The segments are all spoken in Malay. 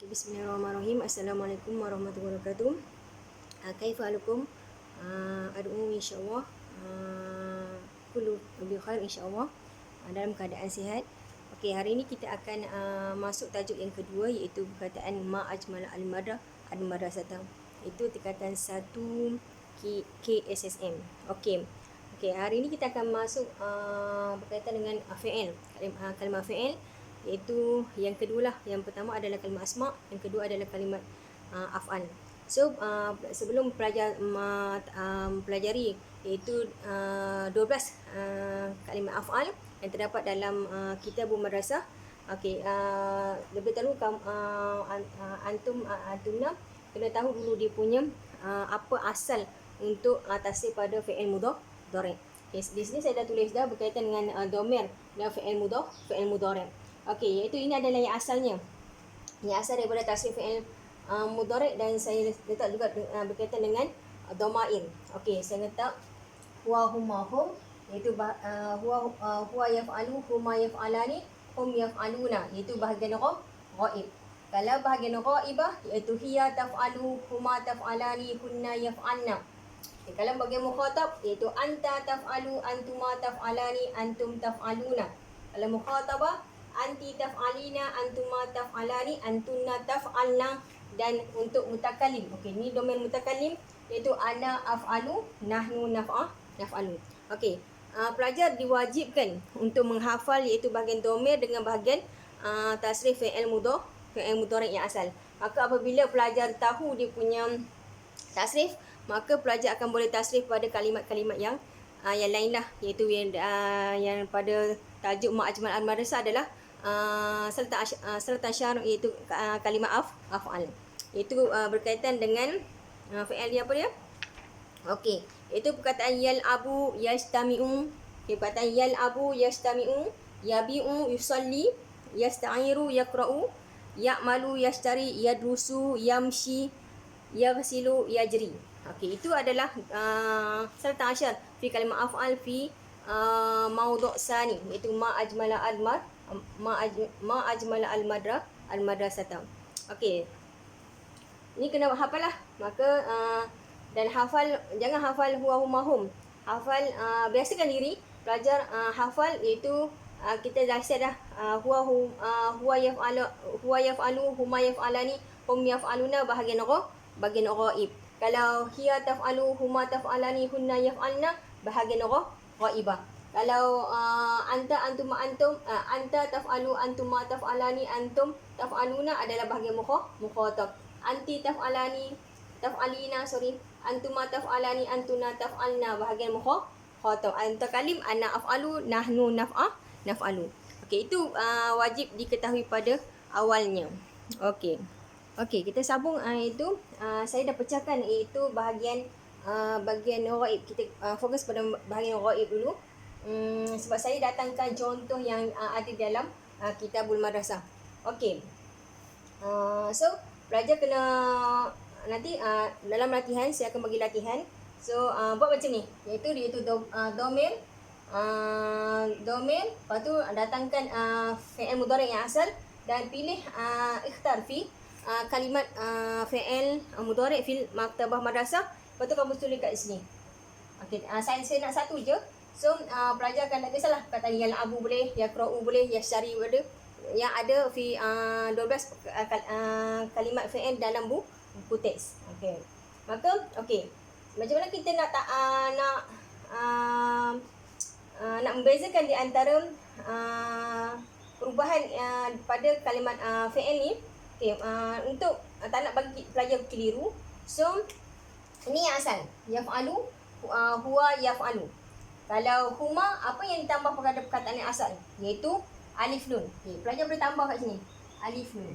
Bismillahirrahmanirrahim. Assalamualaikum warahmatullahi wabarakatuh. Kaifa halukum? Ad'u insyaAllah kullu bi khair insyaAllah, dalam keadaan sihat. Okey, hari ini kita akan masuk tajuk yang kedua, iaitu perkataan ma ajmal al-madrasah. Itu tingkatan 1 KSSM. Okey. Hari ini kita akan masuk berkaitan dengan fi'il. Kalimah fi'il, iaitu yang kedua lah. Yang pertama adalah kalimah asma', yang kedua adalah kalimat af'al. So sebelum pelajari iaitu 12 kalimah af'al yang terdapat dalam kitabul madrasah. Okey, lebih dahulu antumna kena tahu dulu dia punya apa asal untuk tasrif pada fi'il mudhari'. Di sini saya dah tulis dah berkaitan dengan dhamir dan fi'il mudhari'. Okey, iaitu ini adalah yang asalnya. Yang asal daripada tasrif fi'il mudhari', dan saya letak juga berkaitan dengan dhamair. Okey, saya letak huwa huma hum, iaitu huwa yaf'alu, huma yaf'alani, hum yaf'aluna, iaitu bahagian ghaib. Kalau bahagian ghaibah, iaitu hiya taf'alu, huma taf'alani, hunna yaf'alna. Okay, kalau bahagian mukhatab, iaitu anta taf'alu, antuma taf'alani, antum taf'aluna. Kalau mukhatabah, anti taf'alina, antuma taf'alani, antunna taf'alna. Dan untuk mutakallim, okey, ni domain mutakallim, iaitu ana af'alu, nahnu naf'alu. Okey, pelajar diwajibkan untuk menghafal iaitu bahagian domir dengan bahagian tasrif fi'il mudhari' yang asal. Maka apabila pelajar tahu dia punya tasrif, maka pelajar akan boleh tasrif pada kalimat-kalimat yang lain lah, iaitu yang pada tajuk ma'ajmal al-madrasah adalah serta syar', iaitu kalimah af'al, iaitu berkaitan dengan fi'il dia apa dia? Okey, itu perkataan yal'abu yastami'u. Okay, perkataan yal'abu yastami'u, yabi'u yusalli, yasta'iru yaqra'u, ya'malu yashtari, yadrusu yamshi, yaghsilu yajri. Okey, itu adalah serta asyar fi kalimah af'al fi maudhu' sani, iaitu ma ajmala al-madrasah. Okey, ni kena hafal lah. Maka dan hafal, jangan hafal huwa huma hum. Hafal, biasakan diri pelajar hafal, iaitu kita dah set dah huwa yaf'alu, huma yaf'alani, hum yaf'aluna, bahagian ghaib. Kalau hiya taf'alu, huma taf'alani, hunna yaf'alna, bahagian ghaibah. Kalau anta antuma antum, anta taf'alu, antuma taf'alani, antum taf'aluna adalah bahagian mukhatab. Anti taf'alina, antuma taf'alani, antuna taf'alna, bahagian mukhatab. Mutakalim ana af'alu, nahnu naf'alu. Okey, itu wajib diketahui pada awalnya. Okey, kita sambung. Itu saya dah pecahkan, iaitu bahagian ghaib. Kita fokus pada bahagian ghaib dulu. Sebab saya datangkan contoh yang ada dalam kitabul madrasah. Okey. So pelajar kena nanti dalam latihan, saya akan bagi latihan. So buat macam ni, iaitu domir, lepas tu datangkan fi'il mudhari' yang asal dan pilih ikhtar fi kalimat fi'il mudhari' fil maktabah madrasah. Lepas tu kamu tulis kat sini. Okey, saya nak satu je. So pelajar akan tak kisahlah kata yal'abu boleh, yaqra'u boleh, yashtari boleh, yang ada fi 12 kalimat fi'il dalam buku teks. Okey. Maka macam mana kita nak membezakan di antara perubahan pada kalimat fi'il ni? Okey, untuk tak nak bagi pelajar keliru. So ini yang asal, yaf'alu, huwa yaf'alu. Kalau huma, apa yang ditambah pada perkataan yang asal? Iaitu alif nun. Okay, pelajar boleh tambah kat sini, alif nun.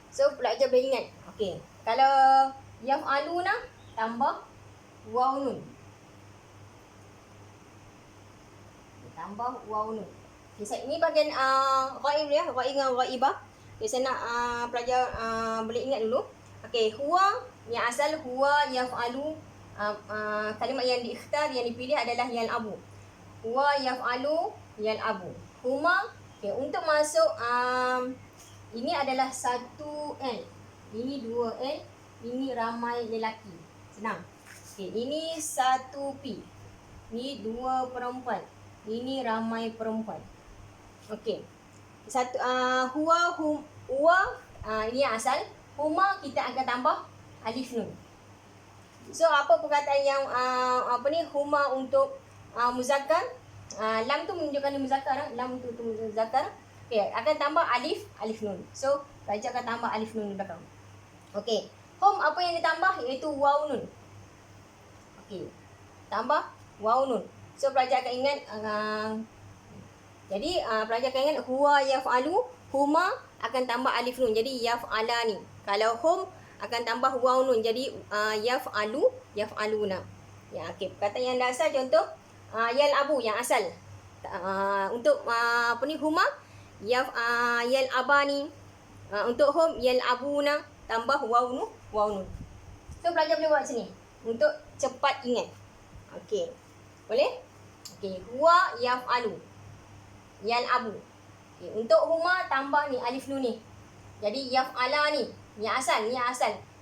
So pelajar boleh ingat. Okey, kalau yaf'aluna tambah waw nun. Tambah waw nun. Okay, ini bahagian ghaib dia, ghaib dengan ghaibah. Okay, saya nak pelajar boleh ingat dulu. Okey, huwa yang asal huwa yaf'alu. Kalimat yang diikhtar, yang dipilih adalah yal'abu. Huwa yaf'alu yal'abu. Huma, untuk masuk Ini adalah 1L. Ini 2L. Ini ramai lelaki. Senang. Okey, ini 1P. Ini 2 perempuan. Ini ramai perempuan. Okey. Satu huwa ini yang asal. Huma kita akan tambah alif nun. So apa perkataan yang huma untuk muzakkar? Lam tu menunjukkan muzakkar, lam tu muzakkar. Okey, akan tambah alif nun. So pelajar akan tambah alif nun di belakang. Okey. Hum apa yang ditambah iaitu waw nun. Okey. Tambah waw nun. So pelajar akan ingat jadi pelajar akan ingat huwa yaf'alu, huma akan tambah alif nun. Jadi yaf'alani. Kalau hum akan tambah waw nun. Jadi yaf'alu, yaf'aluna. Ya, okey. Perkataan yang dasar contoh yal'abu yang asal. Untuk huma yal'abani. Untuk hum yal'abuna tambah waw nun. So pelajar boleh buat sini untuk cepat ingat. Okey. Boleh? Okey, huwa yaf'alu. Yal'abu. Okay. Untuk huma tambah ni alif nun ni. Jadi yaf'alani. Ni asal.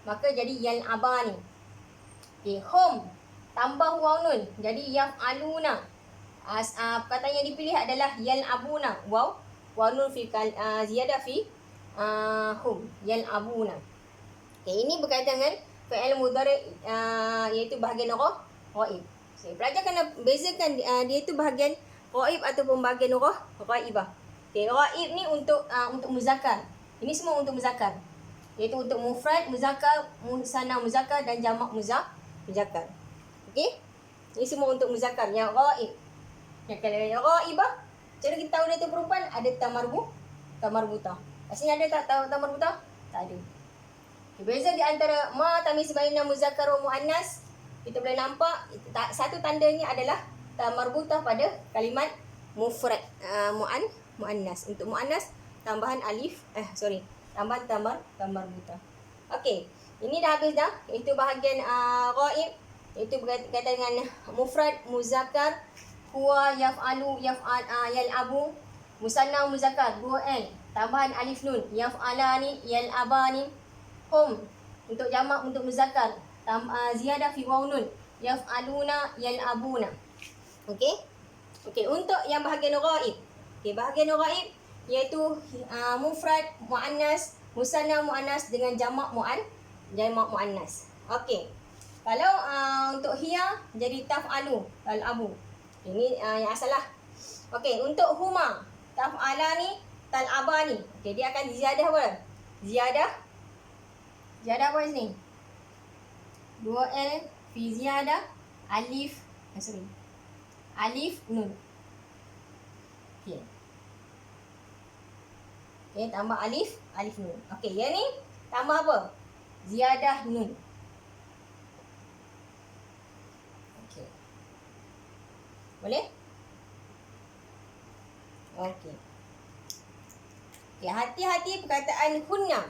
Maka jadi yal'abani. Okey, hum tambah waw nun. Jadi yaf'aluna. Perkataan yang dipilih adalah yal'abuna. Waw nun fi ziyadah fi hum. Yal'abuna. Okey, ini berkaitan dengan fi'il mudhari' iaitu bahagian ghaib. So, pelajar kena bezakan dia itu bahagian ghaib ataupun bahagian ghaibah. Okey, ghaib ni untuk muzakkar. Ini semua untuk muzakkar. Iaitu untuk mufrad, muzakkar, musanna muzakkar dan jamak muzakkar. Okey? Ini semua untuk muzakkar yang ghaib. Yang kalau yang ghaibah, cara kita tahu dia tu perempuan ada tamarbutah. Asalnya ada tak tamarbutah? Tak ada. Okay, beza di antara ma tamyiz baina muzakkar wa muannas, kita boleh nampak satu tandanya adalah tamarbutah pada kalimat mufrad muannas. Untuk muannas tambahan alif tambahan tamarbutah. Okey, ini dah habis dah. Itu bahagian ghaib, iaitu berkaitan dengan mufrad, muzakkar, huwa, yaf'alu, yal'abu, musanna muzakkar 2L, tambahan alif nun, yaf'alani, yal'abani, hum untuk jamak untuk muzakkar, ziyadah fi waw nun, yaf'aluna, yal'abuna. Okey? Okey, untuk yang bahagian ghaib. Okey, bahagian ghaib iaitu mufrad, muannas, musanna muannas dengan jamak muannas. Okey. Kalau untuk hiya jadi taf'alu, al-abu. Ini yang asal lah. Okey, untuk huma, taf'alani, tal'abani. Okey, dia akan ziyadah apa? Ziyadah apa sini? 2L fi ziyadah alif nun. Okey. Okey, tambah alif nun. Okey, yang ni tambah apa? Ziyadah nun. Okey. Boleh? Okey. Okey, hati-hati perkataan hunna.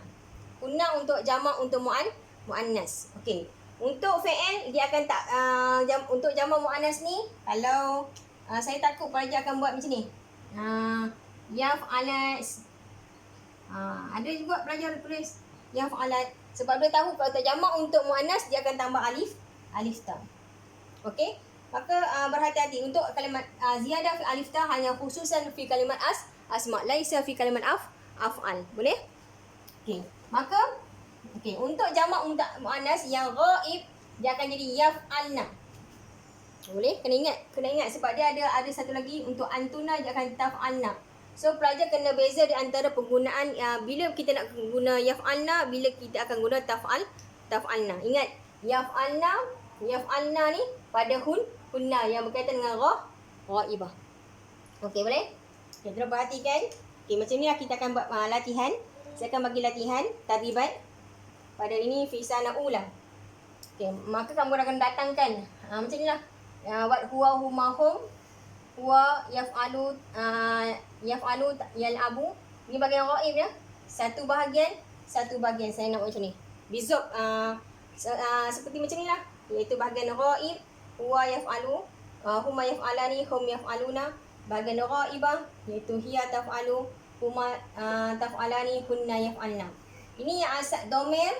Hunna untuk jamak untuk muannas. Okey. Untuk fi'il dia akan tak untuk jamak muannas ni, kalau saya takut pelajar akan buat macam ni. Yaf'alat. Ada juga pelajar tulis yaf'alat. Sebab dia tahu kalau tak jamak untuk muannas dia akan tambah alif ta. Okey? Maka berhati-hati untuk kalimat ziyadah fi alif ta hanya khususan fi kalimat asma, laisa fi kalimat af'al. Boleh? Okey. Maka untuk jamak muannas yang ghaib dia akan jadi yaf'alna. Boleh? Kena ingat sebab dia ada satu lagi untuk antuna dia akan taf'alna. So pelajar kena beza di antara penggunaan bila kita nak guna yaf'alna, bila kita akan guna taf'alna. Ingat, yaf'alna ni pada hunna yang berkaitan dengan ghaibah. Okey, boleh? Okay, terus perhatikan. Okey, macam ni lah kita akan buat latihan. Saya akan bagi latihan tadribat pada ini fi sana ula. Okey, maka kamu akan datangkan macam ni lah. Buat huwa, huma, hum, huwa, yaf'alu, yal'abu. Ini bahagian ghaib ya. Satu bahagian. Saya nak buat macam ni. Bizub seperti macam ni lah. Iaitu bahagian ghaib, huwa yaf'alu, huma yaf'alani, hum yaf'aluna. Bahagian ghaibah iaitu hiya taf'alu, huma taf'alani, kunna yaf'alna. Ini yang asal domain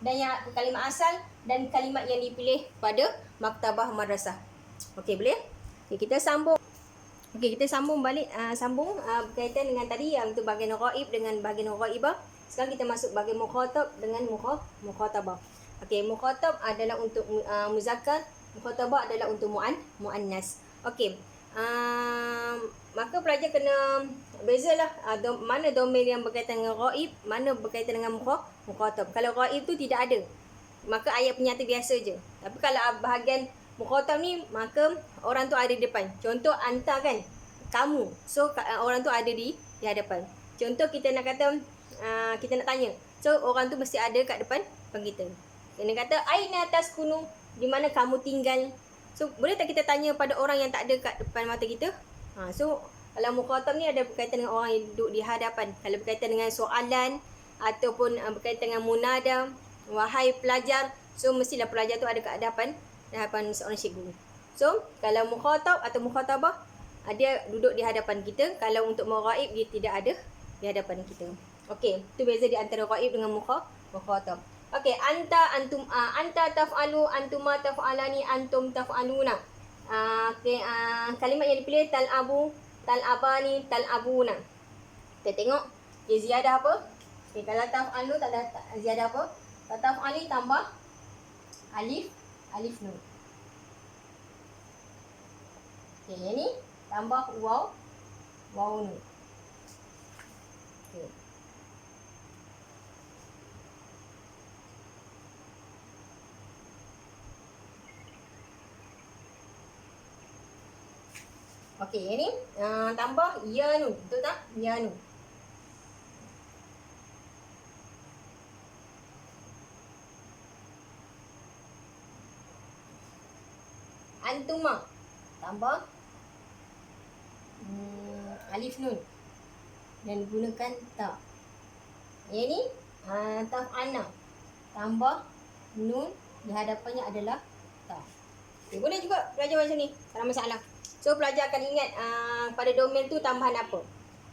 dan yang kalimat asal dan kalimat yang dipilih pada maktabah madrasah. Okey, boleh? Okay, kita sambung. Okey, kita sambung balik berkaitan dengan tadi yang tu bahagian ghaib dengan bahagian ghaibah. Sekarang kita masuk bahagian mukhatab dengan mukhatabah. Okey, mukhatab adalah untuk muzakkar, mukhatabah adalah untuk muannas. Okey. Maka pelajar kena bezalah mana domain yang berkaitan dengan ghaib, mana berkaitan dengan mukhatab. Kalau ghaib tu tidak ada, maka ayat penyata biasa je. Tapi kalau bahagian mukhatab ni, maka orang tu ada di depan. Contoh anta kan, kamu. So orang tu ada di hadapan. Contoh kita nak kata kita nak tanya. So orang tu mesti ada kat depan kita. Kena kata aina taskunu, di mana kamu tinggal. So boleh tak kita tanya pada orang yang tak ada kat depan mata kita? So kalau mukhatab ni ada berkaitan dengan orang yang duduk di hadapan. Kalau berkaitan dengan soalan ataupun berkaitan dengan munada, wahai pelajar, so mestilah pelajar tu ada kat hadapan seorang cikgu. So kalau mukhatab atau mukhatabah, dia duduk di hadapan kita. Kalau untuk ghaib, dia tidak ada di hadapan kita. Okey, tu beza di antara ghaib dengan mukhatab. Okey, anta taf'alu, antuma taf'alani, antum taf'aluna. Okey, kalimat yang dipilih tal'abu, tal'abani, tal'abuna. Kita tengok dia ziyadah apa? Okey, kalau taf'alu tak ada ziyadah apa? Kalau taf'ali tambah alif nun. Okey, yang ni tambah waw nun. Okey. Okey, yang ni tambah ya nun. Betul tak? Ya nun. Antuma tambah alif nun dan gunakan ta. Yang ni taf'alna tambah nun, di hadapannya adalah ta. Okay, boleh juga pelajar macam ni, tak ada masalah. So pelajar akan ingat pada domain tu tambahan apa.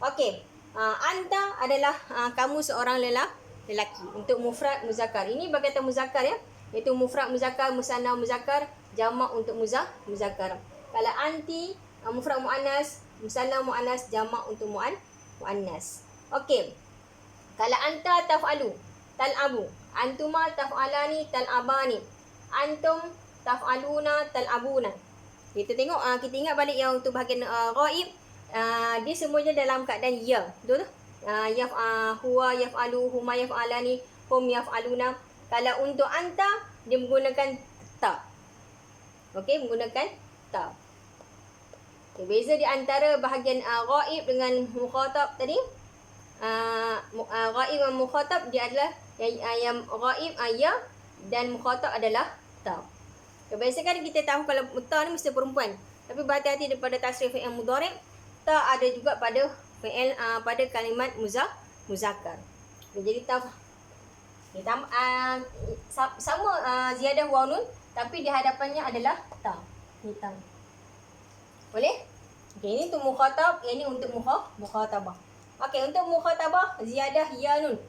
Okey, anta adalah kamu seorang lelaki untuk mufrad muzakkar. Ini berkaitan muzakkar ya, iaitu mufrad muzakkar, musanna muzakkar, jamak untuk muzakkar. Kalau anti mufrad muannas, musanna muannas, jamak untuk muannas. Okey. Kalau anta taf'alu, tal'abu, antuma taf'alani, tal'abani, antum taf'aluna, tal'abuna. Kita tengok, kita ingat balik yang untuk bahagian ghaib, dia semuanya dalam keadaan ya. Betul tak? Huwa yaf'alu, huma yaf'alani, hum yaf'aluna. Kalau untuk anta, dia menggunakan ta. Okey, menggunakan ta. Okay, beza di antara bahagian ghaib dengan mukhatab tadi. Ghaib dan mukhatab dia adalah yang ghaib ya dan mukhatab adalah ta. Kebiasaan kita tahu kalau ta ni mesti perempuan. Tapi berhati-hati daripada tasrif fi'il mudhari', ta ada juga pada fi'il pada kalimat muzakkar. Jadi ta sama ziyadah waw nun, tapi di hadapannya adalah ta. Hitam. Boleh? Okey, ini untuk mukhatab, ini untuk mukhatabah. Okey, untuk mukhatabah ziyadah ya nun.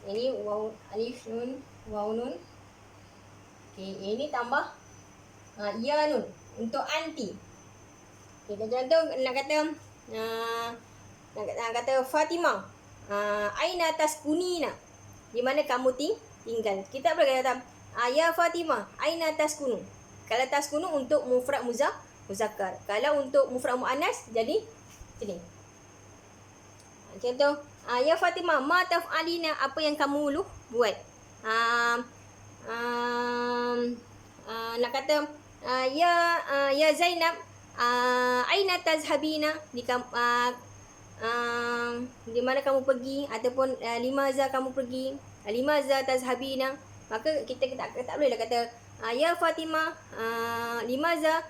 Ini waw alif nun, waw nun. Okey, ini tambah ya nun untuk anti. Okey, contoh nak kata Fatimah, aina taskunina, di mana kamu tinggal. Kita boleh kata ya Fatimah, aina taskunu. Kalau taskunu untuk mufrad muzakkar. Kalau untuk mufrad muannas jadi sini. Contoh, ya Fatimah, ma taf'alina, apa yang kamu buat? Nak kata ya Zainab, aina tazhabina, di mana kamu pergi, ataupun limaza kamu pergi, limaza tazhabina. Maka kita tak bolehlah kata ya Fatimah, limaza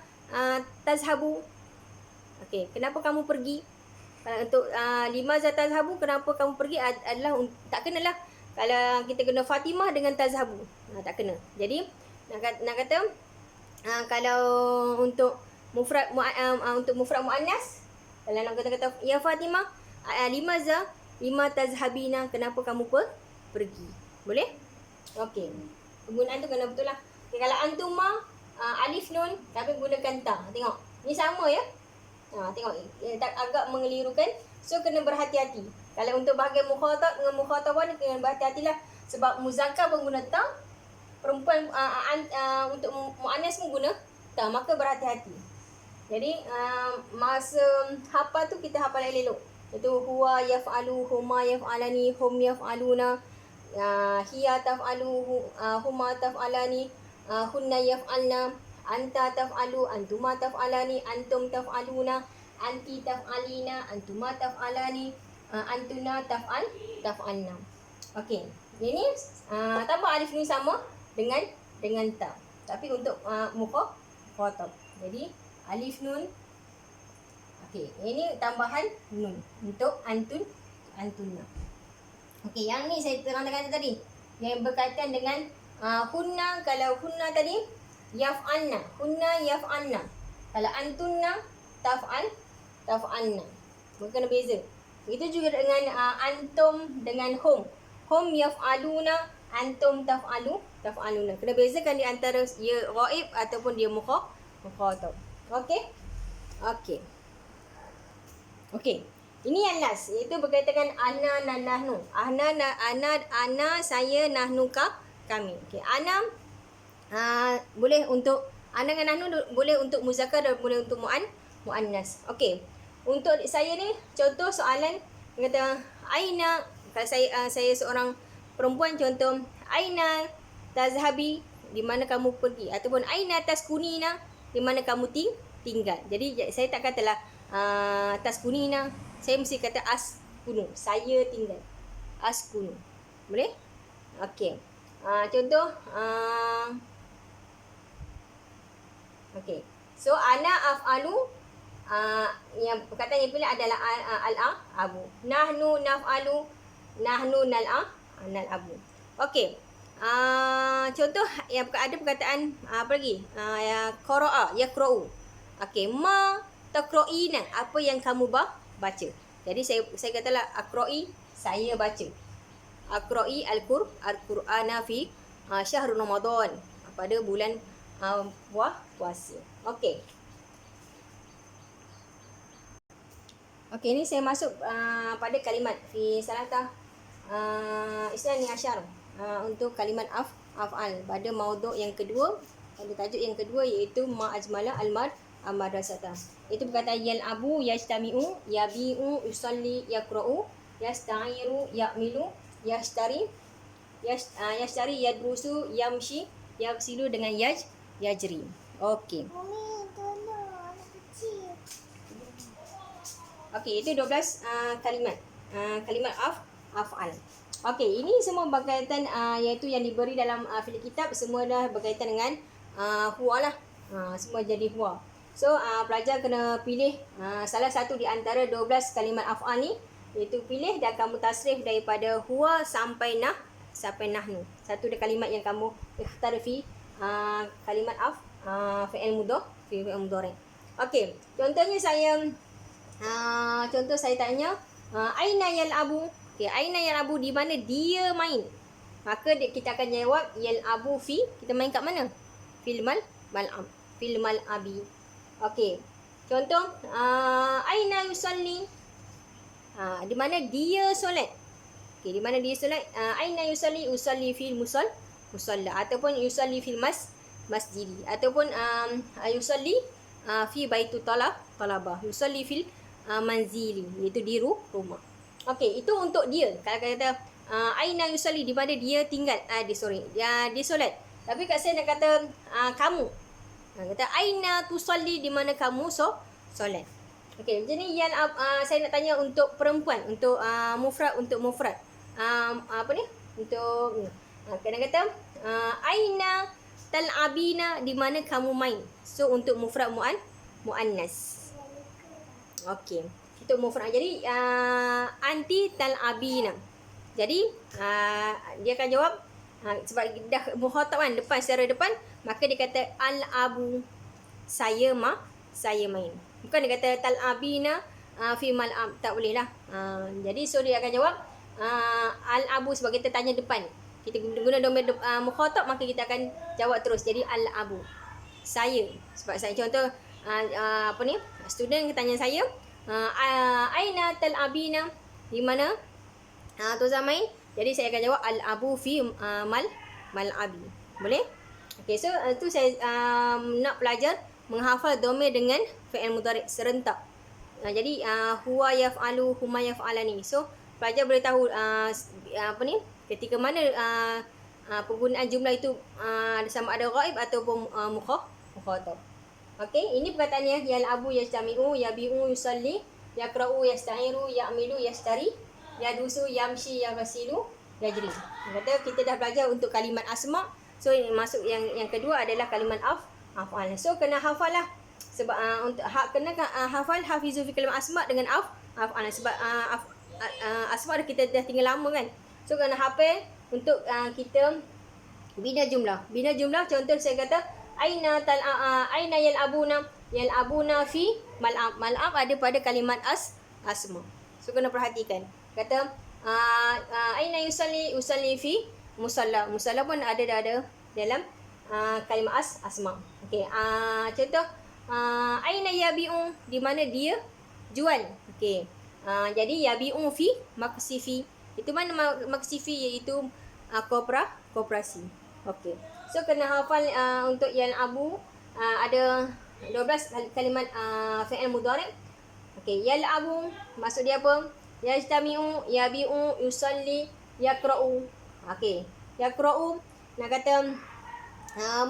tazhabu. Okey, kenapa kamu pergi? Kalau untuk limaza tazhabu, kenapa kamu pergi adalah tak kenalah. Kalau kita kena Fatimah dengan tazhabu, tak kena. Jadi nak kata kalau untuk mufrad muannas, kalau nak kata ya Fatimah, lima tazhabina, kenapa kamu pergi. Boleh? Okey. Penggunaan tu kena betul lah. Okay, kalau antuma alif nun tapi gunakan ta. Tengok. Ni sama ya. Tengok agak mengelirukan. So kena berhati-hati. Kalau untuk bahagian mukhatab dengan mukhatabah ni kena berhati-hatilah sebab muzakkar pun guna ta, perempuan untuk muannas pun guna ta, maka berhati-hati. Jadi masa hafal tu kita hafal elok. Itu huwa yaf'alu, huma yaf'alani, hum yaf'aluna, hiya taf'alu, huma taf'alani, hunna yaf'alna, anta taf'alu, antuma taf'alani, antum taf'aluna, anti taf'alina, antuma taf'alani, antuna taf'alna. Okey. Ini tambah alif ni sama dengan ta. Tapi untuk mukhatab. Jadi alif nun. Okey, ini tambahan nun untuk antuna. Okey, yang ni saya terangkan tadi. Yang berkaitan dengan hunna. Kalau hunna tadi yaf'alna. Hunna yaf'alna. Kalau antunna taf'alna. Maka kena beza. Itu juga dengan antum dengan hum. Hum yaf'aluna, antum taf'aluna. Kena bezakan di antara dia ghaib ataupun dia mukhatab. Okey? Okey. Okey. Ini yang last, iaitu berkaitan dengan ana dan nahnu. Ana saya, nahnu kami. Okey, ana boleh untuk ana dengan nahnu, boleh untuk muzakkar dan boleh untuk muannas. Okey. Untuk saya ni contoh soalan kata aina, kalau saya seorang perempuan, contoh aina tazhabi, di mana kamu pergi, ataupun aina taskunina, di mana kamu tinggal. Jadi saya tak katalah taskunina, saya mesti kata askunu, saya tinggal. Askunu. Boleh? Okey. Contoh okey. So ana af'alu, yang perkataan yang pilih adalah al-abu. Nahnu naf'alu, nahnu nal'abu. Okey. Contoh yang ada perkataan apa lagi? Qara'a, yaqra'u. Okey, ma taqra'ina, apa yang kamu baca. Jadi saya katalah aqra'i, saya baca. Aqra'i al-Qur'ana fi syahrul Ramadan, pada bulan puasa. Okey. Okey, ni saya masuk pada kalimat fi salatah isnani asyar, untuk kalimat af'al pada maudhu' yang kedua, pada tajuk yang kedua, iaitu ma ajmala al-madrasata. Itu perkataan yal'abu, yajtami'u, yabi'u, yusalli, yaqra'u, yasta'iru, ya'milu, yashtari, yadrusu, yamshi, yaghsilu dengan yajri. Okey. Okey, itu 12 kalimat. Kalimat af'al. Okey, ini semua berkaitan iaitu yang diberi dalam fi'il kitab, semua dah berkaitan dengan huwa lah. Semua jadi huwa. So pelajar kena pilih salah satu di antara 12 kalimat af'al ni, iaitu pilih dan kamu tasrif daripada huwa sampai nahnu. Satu dari kalimat yang kamu ikhtar fi kalimat fi'il mudhari'. Okey, contohnya saya tanya aina yal'abu. Okey, aina yal'abu, di mana dia main. Maka kita akan jawab yal'abu fi, kita main kat mana? Fil mal'abi. Okey. Contoh aina yusalli. Di mana dia solat. Okey, di mana dia solat? Aina yusalli, usalli fil musalla, ataupun yusalli fil masjidi, ataupun yusalli fi baitu talabah, yusalli fil manzili, iaitu di rumah. Okey, itu untuk dia. Kalau kata aina yusalli, di mana dia tinggal, dia solat. Tapi kat saya nak kata kamu. Kata aina tusalli, di mana kamu solat. Okey, jadi yang saya nak tanya untuk perempuan, untuk mufrad, apa ni? Untuk kena kata aina tal'abina, di mana kamu main. So untuk mufrad muannas. Okey, untuk mufrad. Jadi anti tal'abina. Jadi dia akan jawab sebab dah mukhatab kan, depan, secara depan, maka dia kata al-abu, saya main. Bukan dia kata tal'abina fi mal'ab, tak boleh lah. Jadi so dia akan jawab al-abu sebab kita tanya depan. Kita guna domain mukhatab, maka kita akan jawab terus. Jadi al-abu. Saya. Sebab saya contoh student tanya saya, aina tal'abina? Di mana Tuan main? Jadi saya akan jawab al-abu fi mal'abi. Boleh? Okey, so tu saya nak pelajar menghafal domain dengan fi'il mudhari' serentak. Jadi huwa yaf'alu, huma yaf'alani. So pelajar boleh tahu ketika mana penggunaan jumlah itu sama ada ghaib ataupun mukhatab. Okey, ini perkataannya yal'abu yajtami'u, yabi'u yusalli, yaqra'u yasta'iru, ya'milu yashtari, yadusu yamshi yaghsilu yajri. Kata kita dah belajar untuk kalimat asma'. So masuk yang kedua adalah kalimat af'al. So kena hafal lah. Sebab untuk kena hafal hafizu fi kalimat asma' dengan af'al. Sebab asma' kita dah tinggal lama kan. So kena hafal untuk kita bina jumlah. Bina jumlah, contoh saya kata aina yal'abuna fi mal'ab. Mal'ab ada pada kalimat asma'. So kena perhatikan. Kata aina yusalli fi musalla. Musalla pun ada dalam kalimat asma'. Okey, contoh aina yabi'u, di mana dia jual. Okey. Jadi yabi'u fi maksifi. Itu mana maksifi, iaitu koperasi. Okey. So kena hafal untuk yal'abu ada 12 kalimat fi'il mudhari'. Okey, yal'abu maksud dia apa? Yajtami'u, yabi'u, yusalli, yaqra'u. Okey, yaqra'u nak kata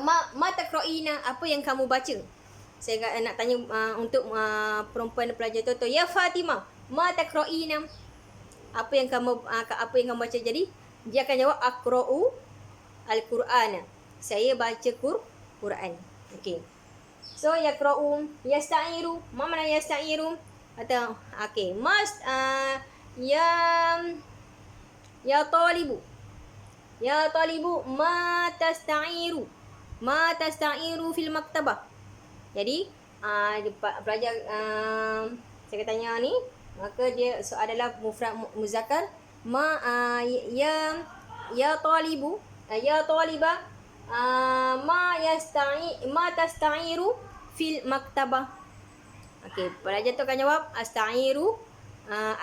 ma taqra'ina, apa yang kamu baca? Saya nak tanya untuk perempuan pelajar tu, ya Fatimah, ma taqra'ina, apa yang kamu baca? Jadi dia akan jawab aqra'u al-Qur'ana, saya baca Quran. Okey. So yaqra'u, yasta'iru, ma mana yasta'iru? Atau okey, ya talibu. Ya talibu ma tasta'iru. Ma tasta'iru fil maktabah. Jadi pelajar saya tanya ni, maka dia adalah mufrad muzakkar. Ya talibu, ya taliba ma tasta'iru fil maktabah. Okey, pelajar tu akan jawab asta'iru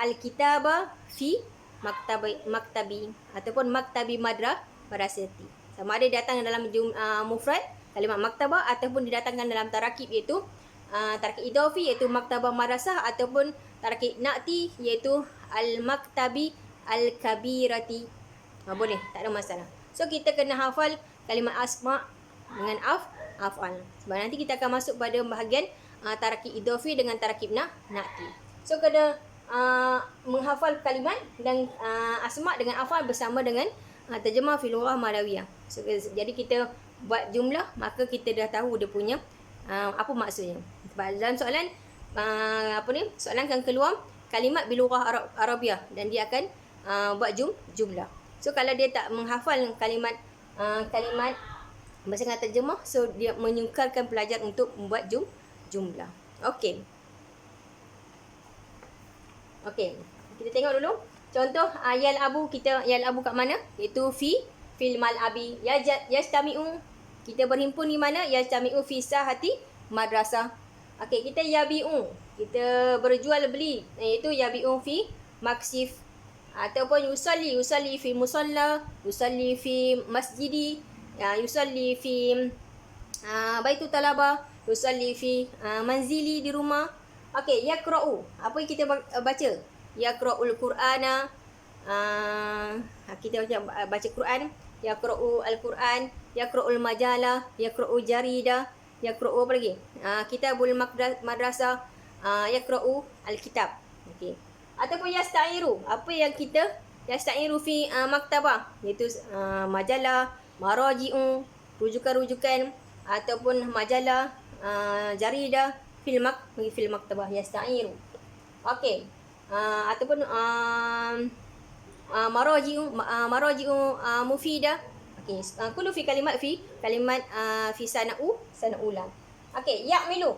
al-kitaba fi maktabi ataupun maktabi madrasati. Sama ada datang dalam mufrad kalimat maktabah ataupun didatangkan dalam tarakib, iaitu tarakib idafi iaitu maktabah madrasah, ataupun tarakib na'ti iaitu al-maktabi al-kabirati. Boleh, tak ada masalah. So kita kena hafal kalimat asma' dengan af'al. Sebab nanti kita akan masuk pada bahagian tarakib idafi dengan tarakib na'ti. So kena menghafal kalimat dan asma' dengan af'al bersama dengan terjemah fil lughah malawiyah. So, jadi kita buat jumlah, maka kita dah tahu dia punya apa maksudnya. Sebab dalam soalan soalan akan keluar kalimat bil lughah Arabiah dan dia akan buat jumlah. So kalau dia tak menghafal kalimat bersama terjemah, so dia menyukarkan pelajar untuk membuat jumlah. Okey. Okey, kita tengok dulu. Contoh yal'abu, kita yal'abu kat mana? Iaitu fil mal'abi. Yajtami'u, kita berhimpun di mana? Yajtami'u fi sahati madrasah. Okey, kita yabi'u, kita berjual beli, iaitu yabi'u fi maksif. Ataupun yusalli fi musalla, yusalli fi masjidi, yusalli fi baitul talaba, yusalli fi manzili, di rumah. Okey, yaqra'u, apa yang kita baca? Yaqra'ul Qur'ana, kita baca Quran. Yaqra'u al-Quran, yaqra'ul majalah, yaqra'u jarida, yaqra'u apa lagi? Kitabul madrasah, yaqra'u al-kitab. Okey. Ataupun yasta'iru, apa yang kita yasta'iru fi maktabah, iaitu majalah, maraji'u, rujukan-rujukan, ataupun majalah, jarida, fil maktabah, yasta'iru. Okey. Ataupun maraji'u mufidah. Okey, kullu fi kalimat fi sana'ula. Okey, ya'milu.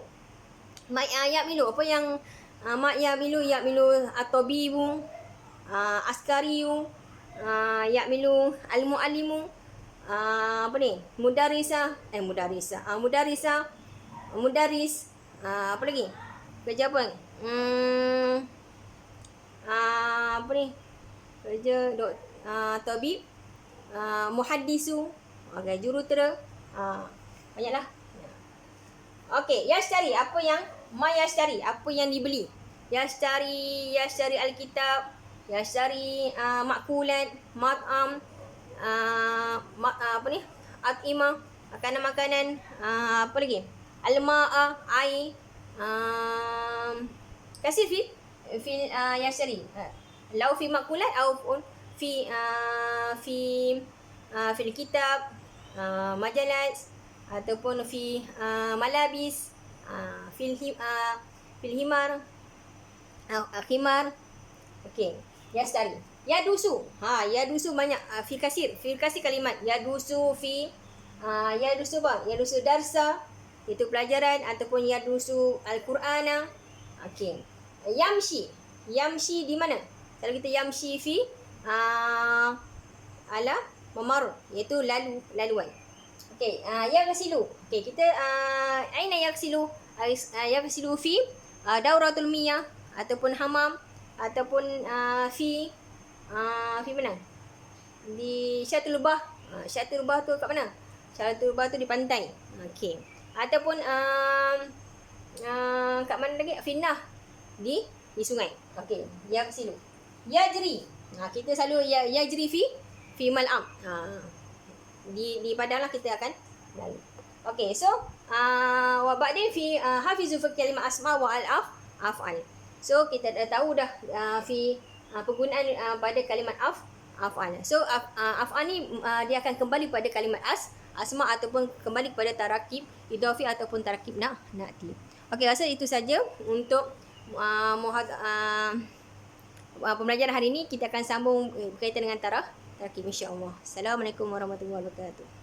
Ya'milu, apa yang mak ya'milu at-tabibu, askariyu, ya'milu al-muallimu, apa ni? Mudarisa, mudaris, apa lagi? Kerja apa? Apa ni? Kerja tabib, muhaddisu, okay, jurutera, banyaklah. Okey, yashtari, apa yang yashtari, apa yang dibeli? Yashtari alkitab, yashtari makulat, mat'am, apa ni? At'imah, makanan-makanan, apa lagi? Alma'a, air, kasih fi yashtari. Lau fi makulat ataupun fi kitab, majalat, ataupun fi malabis, fil himar, khimar. Okey, yashtari. Yadusu. Yadusu banyak. Fi kasir kalimat. Yadusu apa? Yadusu darsa, itu pelajaran, ataupun yadusu al-Qur'ana. Okey. Yamshi di mana? Kalau kita yamshi fi ala mamar, iaitu laluan. Okey, yaghsilu. Okey, kita aina yaghsilu? Yaghsilu fi dauratul miyah, ataupun hamam, ataupun fi mana? Di Syatul Bah. Syatul Bah tu kat mana? Syatul Bah tu di pantai. Okey. Ataupun kat mana lagi? Finnah, di sungai. Okey, yaghsilu. Yajri. Kita selalu yajri fi mal'am. Di padang lah kita akan lalu. Okey, so wa ba'din fi hafizu fi kalimat asma wa af'al. So kita dah tahu dah fi penggunaan pada kalimat af'al. So af'al ni dia akan kembali pada kalimat asma ataupun kembali kepada tarakib idhafi ataupun tarakib na'ti. Okey, rasa itu saja untuk pembelajaran hari ini. Kita akan sambung berkaitan dengan tarakib insya-Allah. Assalamualaikum warahmatullahi wabarakatuh.